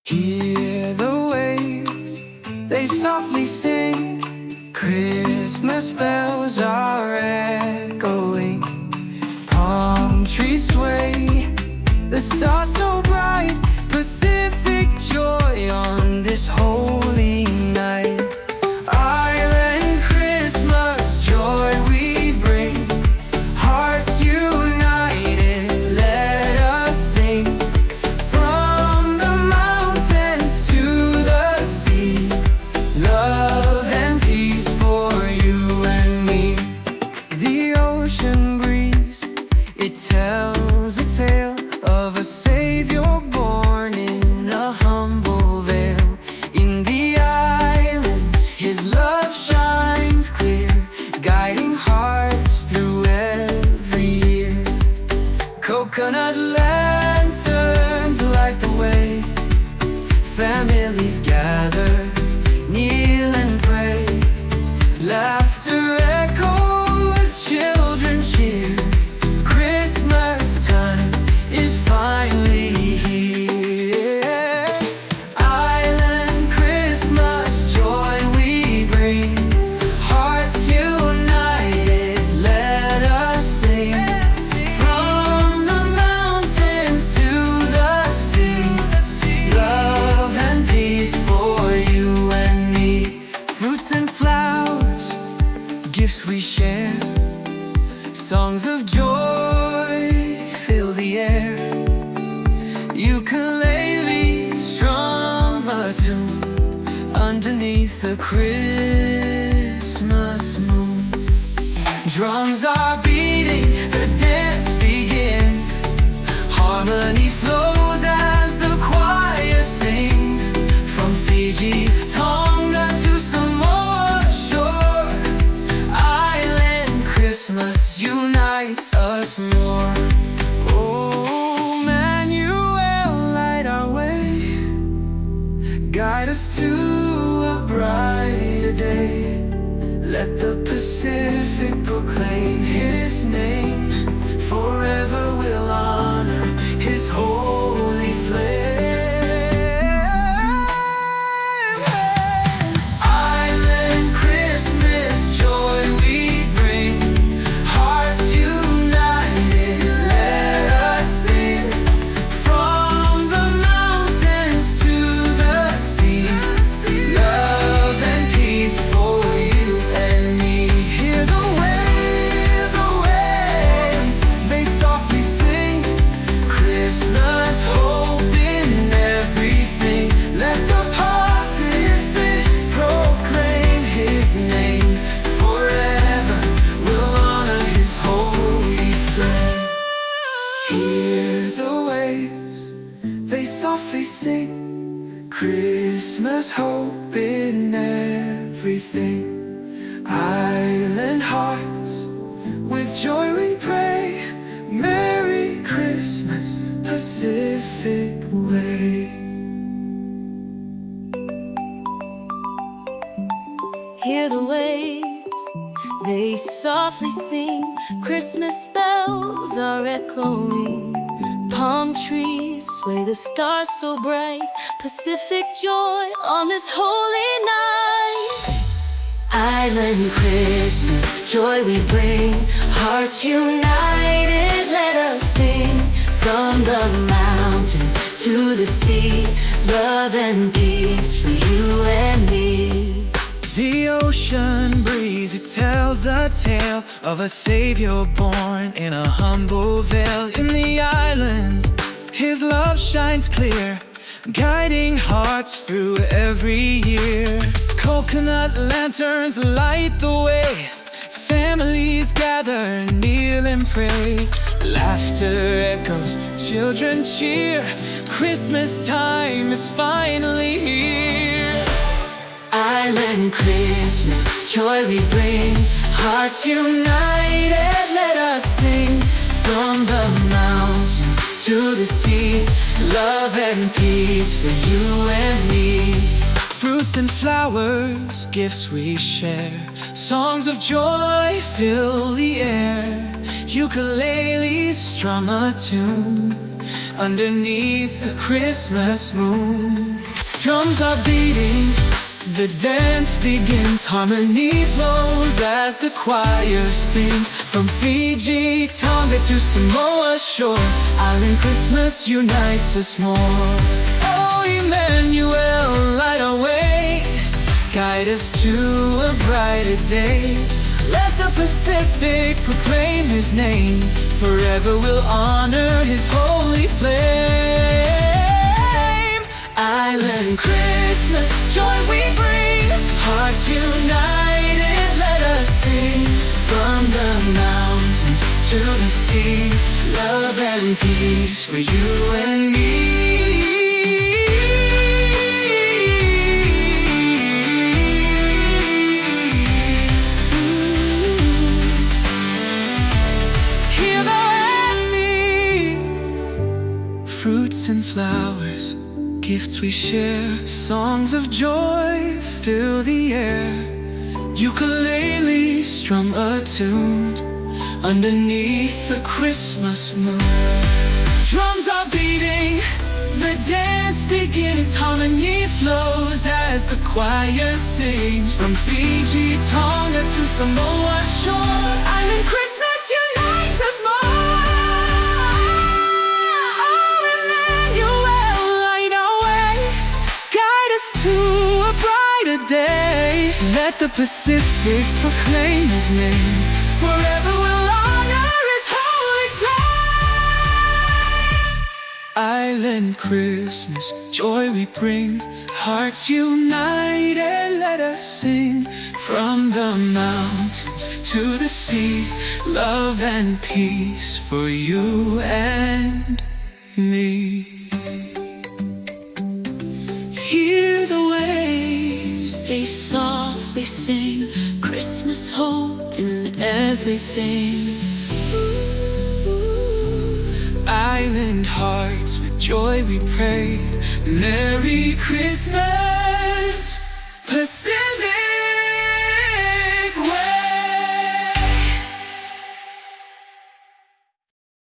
Hear the waves, they softly sing. Christmas bells are echoing. Palm trees sway, the stars so bright. Pacific joy on this holy night. Island Christmas joy we bring. Hearts united, let us sing. From the mountains to the sea, love and peace for you and me. The ocean breeze, it tells a tale of a Savior born in a humble vale. In the islands, His love shines clear, guiding hearts through every year. Coconut lanterns light the way. Families gather, kneel and pray. Laughter echoes, children cheer. Christmas time is finally here. Island Christmas joy we bring. Hearts united, let us sing. From the mountains to the sea, love and peace for you and me. Fruits and flowers, gifts we share. Songs of joy fill the air. Ukulele strum a tune underneath the Christmas moon. Drums are beating, the dance begins. Harmony flows as the choir sings. From Fiji, Tonga to Samoa shore, Island Christmas unites us more. Oh, Emmanuel, light our way. Guide us to a brighter day. Let the Pacific proclaim His name. Forever we'll honor His holy flame. Island Christmas joy we bring. Hearts united, let us sing. From the mountains to the sea, love and peace for you and me. Hear the waves, they softly sing. Christmas hope in everything. Let the Pacific proclaim His name. Forever we'll honor His holy flame. Hear the waves, they softly sing. Christmas hope in everything. Island hearts, with joy we pray. Merry Christmas, Pacific way. Hear the waves, they softly sing. Christmas bells are echoing. Palm trees sway, the stars so bright. Pacific joy on this holy night. Island Christmas joy we bring. Hearts united, let us sing. From the mountains to the sea, love and peace for you and me. The ocean breeze, it tells a tale of a Savior born in a humble vale. In the islands, His love shines clear, guiding hearts through every year. Coconut lanterns light the way. Families gather, kneel and pray. Laughter echoes, children cheer. Christmas time is finally here. Island Christmas joy we bring. Hearts united, let us sing. From the mountains to the sea, love and peace for you and me. Fruits and flowers, gifts we share. Songs of joy fill the air. Ukuleles strum a tune underneath the Christmas moon. Drums are beating, the dance begins, harmony flows as the choir sings. From Fiji, Tonga to Samoa shore, Island Christmas unites us more. Oh, Emmanuel, light our way, guide us to a brighter day. Let the Pacific proclaim His name, forever we'll honor His holy flame. Island Christmas, joy we bring, hearts united, let us sing. From the mountains to the sea, love and peace for you and me. Hear the harmony, fruits and flowers, gifts we share, songs of joy fill the air. Ukulele strum a tune underneath the Christmas moon. Drums are beating, the dance begins, harmony flows as the choir sings. From Fiji, Tonga to Samoa shore, Island Christmas unites us more. Oh, Emmanuel, light our way, guide us to a brighter day. Let the Pacific proclaim His name, forever we'll honor His holy flame. Island Christmas, joy we bring, hearts united, let us sing. From the mountains to the sea, love and peace for you and me. Hear the waves, they softly sing, Christmas hope in everything. Island hearts, with joy we pray, Merry Christmas, Pacific.